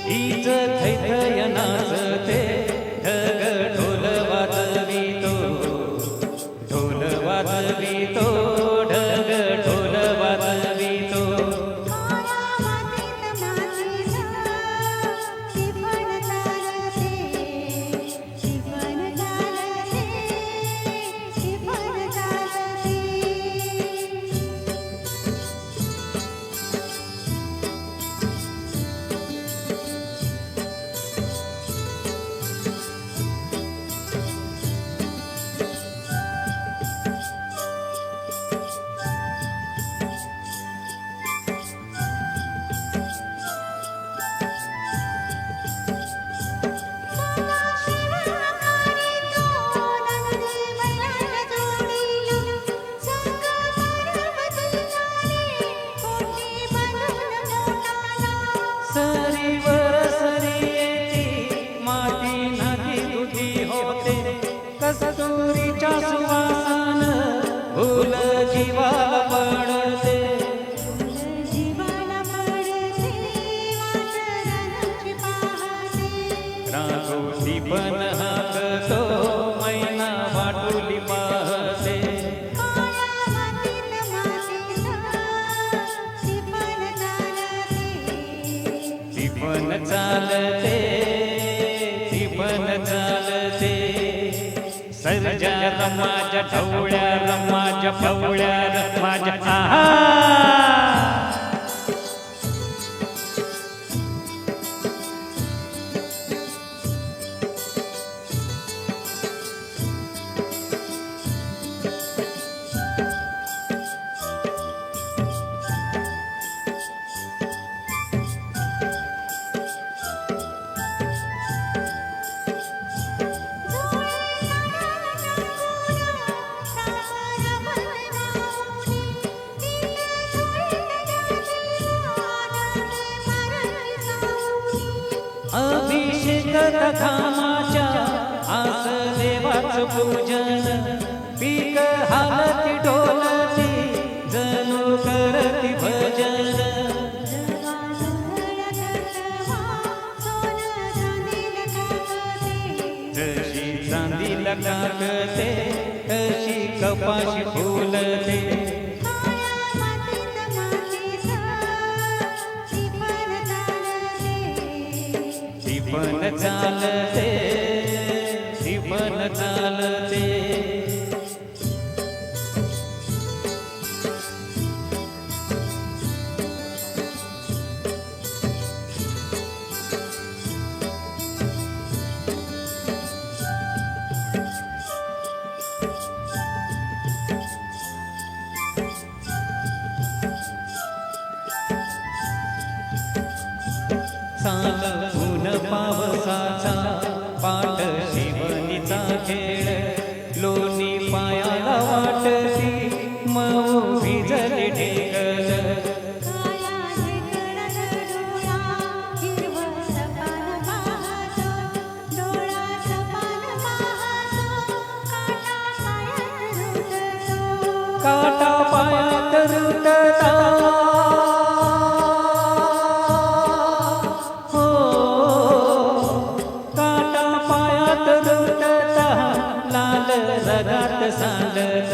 हीच थैथय नाचते ढग ढोल वाजवितो, ढोल वाजवितो, ढग ढोल वाजवितो. सरीवर सरी येती माती नदी दुधी होते, कस्तुरीच्या सुवासन फुल जीवाला पडते. राघोटी पण हाकतो मैना वाटुली पाहते. ती पण चालते, ती पण चालते. सर्जा रमाच्या ढवळ्या, रमाच्या फवळ्या, रमाच्या आहा. अभिषेक घामाच्या आस देवाचं पूजन, पीक हालती डोलती जणू करती भजन. जशी चांदीला काकते तशी कपाशी फुलते. ती पण चालते, ती पण चालते. चाल ऊन पावसाचा पाठ शिवणीचा खेळ, लोणी पायाला वाटती मऊ भिजली ढेकळ. काटा पायात रुतता, जगात सांडत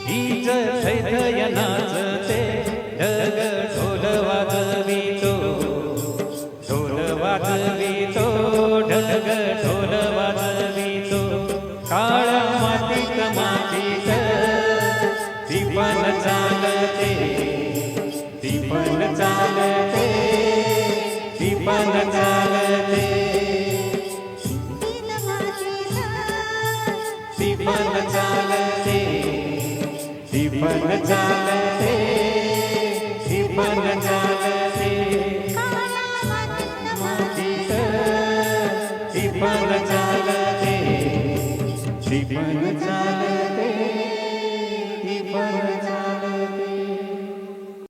हीच थैथय नाचते ढग ढोल वाजवितो, ढोल वाजवितो, ढग ढोल वाजवितो. काळ्या मातीत मातीत ती पण चालते, ती पण चालते, ती पण चालते. ती पण चालते, ती पण चालते, ती पण चालते.